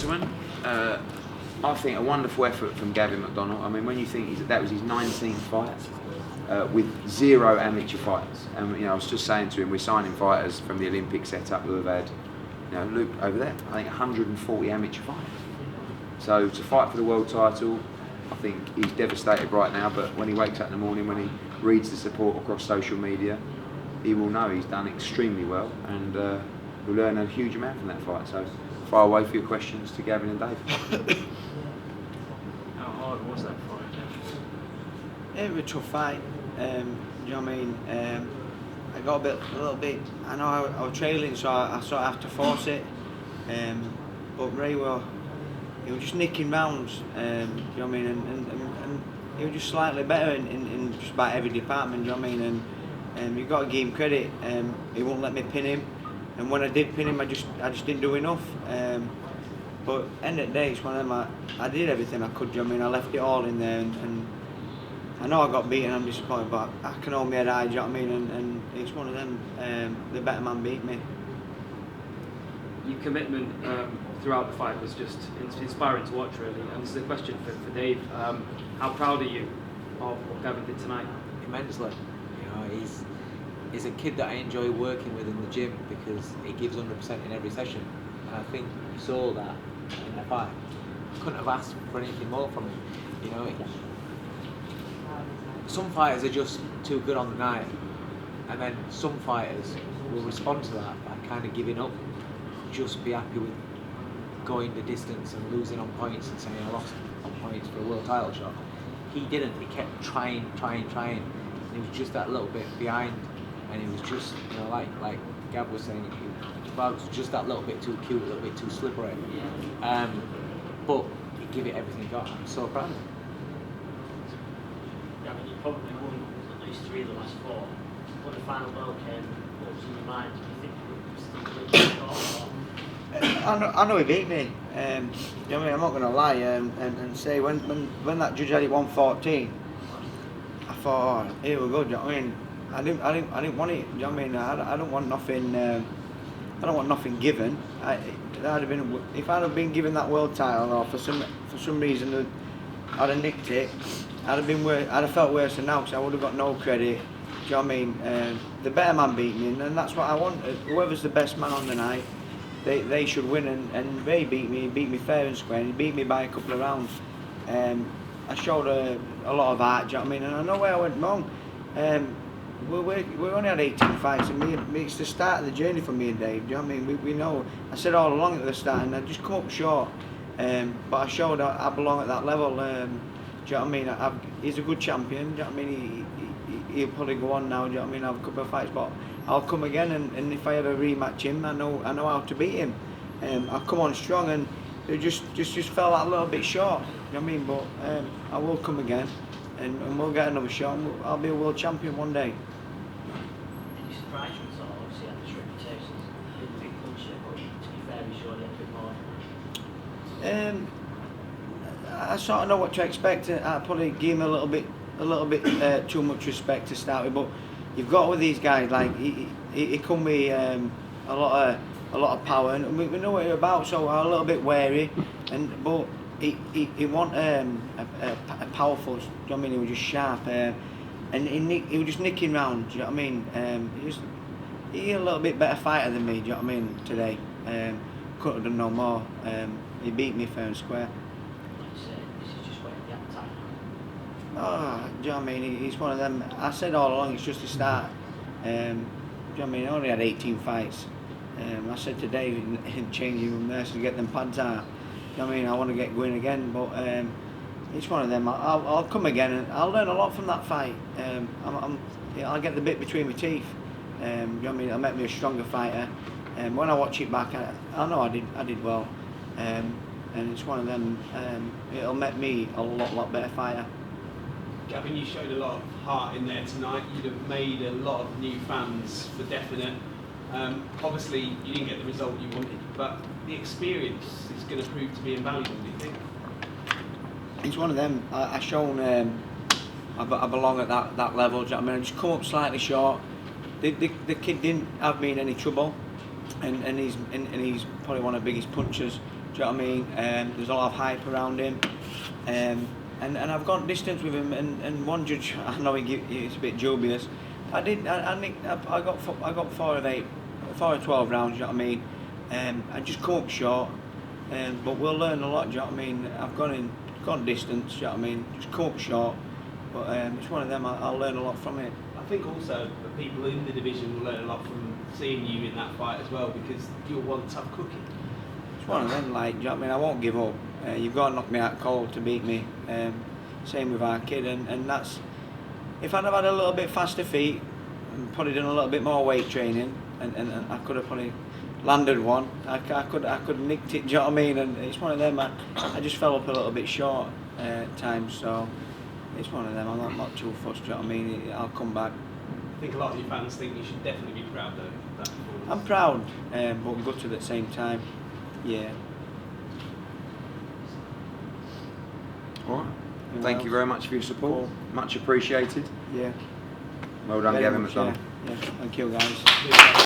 gentlemen. I think a wonderful effort from Gavin McDONNELL. I mean, when you think that was his 19th fight with 0 amateur fights, and I was just saying to him, we're signing fighters from the Olympic setup who have had, look over there, I think 140 amateur fights. So to fight for the world title, I think he's devastated right now. But when he wakes up in the morning, when he reads the support across social media, he will know he's done extremely well, and he'll learn a huge amount from that fight. So fire away for your questions to Gavin and Dave. How hard was that fight? It was a tough fight. You know what I mean? I got a little bit. I know I was trailing, so I sort of have to force it. But Ray he was just nicking rounds. You know what I mean? And he was just slightly better in just about every department. You know what I mean? And you got to give him credit. He won't let me pin him. And when I did pin him, I just didn't do enough. But end of the day, it's one of them. I did everything I could. You know what I mean? I left it all in there, and I know I got beaten. I'm disappointed, but I can hold my head high. You know what I mean? And it's one of them. The better man beat me. Your commitment throughout the fight was just inspiring to watch, really. And this is a question for Dave. How proud are you of what Gavin did tonight? Immensely. He's a kid that I enjoy working with in the gym because he gives 100% in every session, and I think you saw that in the fight. Couldn't have asked for anything more from him. Some fighters are just too good on the night, and then some fighters will respond to that by kind of giving up, just be happy with going the distance and losing on points and saying I lost on points for a world title shot. He didn't. He kept trying. He was just that little bit behind, and he was just, like Gav was saying, he was just that little bit too cute, a little bit too slippery. But he gave it everything he got. I'm so proud of him. Gavin, you probably won at least 3 of the last 4. When the final bell came, what was in your mind? Do you think you were still I know he beat me. You know what I mean? I'm not going to lie and say when that judge had it 114, I thought, oh, here we go. Do you know what I mean? I didn't want it. Do you know what I mean? I don't want nothing. I don't want nothing given. That'd have been, if I'd have been given that world title, or for some reason I'd have nicked it. I'd have felt worse than now because I would have got no credit. Do you know what I mean? The better man beat me, and that's what I want. Whoever's the best man on the night, they should win. And Ray beat me fair and square. And he beat me by a couple of rounds. I showed a lot of heart. Do you know what I mean? And I know where I went wrong. We only had 18 fights, and it's the start of the journey for me and Dave. Do you know what I mean? We know. I said all along at the start, and I just come up short. But I showed I belong at that level. Do you know what I mean? He's a good champion. Do you know what I mean? He'll probably go on now. Do you know what I mean? Have a couple of fights, but I'll come again. And if I ever rematch him, I know how to beat him. I'll come on strong, and it just fell that little bit short. You know what I mean? But I will come again, and we'll get another shot. And I'll be a world champion one day. Did you surprise you at all? Obviously, had this reputation as a big puncher, but to be fair, you showed it a bit more. I sort of know what to expect. I probably gave him a little bit too much respect to start with, but you've got with these guys, like he come with a lot of power, and we know what he's about, so I'm a little bit wary. But he want a powerful. Do you know what I mean? He was just sharp, and he was just nicking round. Do you know what I mean? He's a little bit better fighter than me. Do you know what I mean? Today, couldn't have done no more. He beat me fair and square. This is just waiting the appetite. Oh, do you know what I mean? He's one of them. I said all along, it's just a start. Do you know what I mean? I only had 18 fights. I said to Dave in changing room there to get them pads out. You know what I mean? I want to get going again, but it's one of them. I'll come again, and I'll learn a lot from that fight. I'll get the bit between my teeth. You know what I mean? It'll make me a stronger fighter. When I watch it back, I know I did well. And it's one of them. It'll make me a lot better fighter. Gavin, you showed a lot of heart in there tonight. You'd have made a lot of new fans for definite. Obviously, you didn't get the result you wanted, but the experience is going to prove to be invaluable, do you think? It's one of them. I shown I belong at that level. Do you know what I mean? I just come up slightly short. The kid didn't have me in any trouble, and he's probably one of the biggest punchers. Do you know what I mean? There's a lot of hype around him. And I've gone distance with him, and one judge, I know it's a bit dubious. I got 4 of 8, 4 of 12 rounds. You know what I mean? I just come up short. But we'll learn a lot. Do you know what I mean? I've gone distance. Do you know what I mean? Just come up short. But it's one of them. I'll learn a lot from it. I think also the people in the division will learn a lot from seeing you in that fight as well, because you're one tough cookie. It's one of them. Like, do you know what I mean? I won't give up. You've got to knock me out cold to beat me. Same with our kid, and that's. If I'd have had a little bit faster feet and probably done a little bit more weight training, and I could have probably landed one. I could have nicked it. Do you know what I mean? And it's one of them. I just fell up a little bit short at times, so it's one of them. I'm not too fussed. Do you know what I mean? I'll come back. I think a lot of your fans think you should definitely be proud though of that performance. I'm proud, but gutted at the same time. Yeah. All right. Anyone Thank you else? very much for your support. Cool. Much appreciated. Yeah. Well done, Very Gavin much, McDonnell. yeah. Thank you, guys.